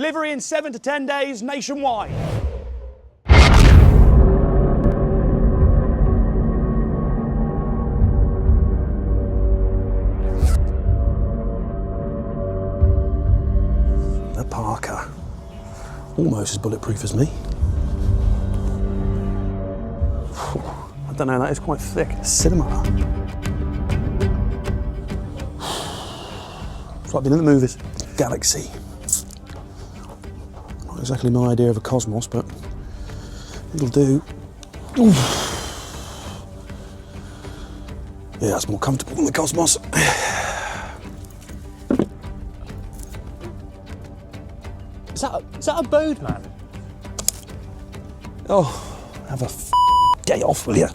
Delivery in 7 to 10 days nationwide. The Parker. Almost as bulletproof as me. I don't know, that is quite thick. Cinema. It's like being in the movies. Galaxy. Not exactly my idea of a cosmos, but it'll do. Oof. Yeah, that's more comfortable than the cosmos. Is that AbodeMan? Oh, have a day off, will you?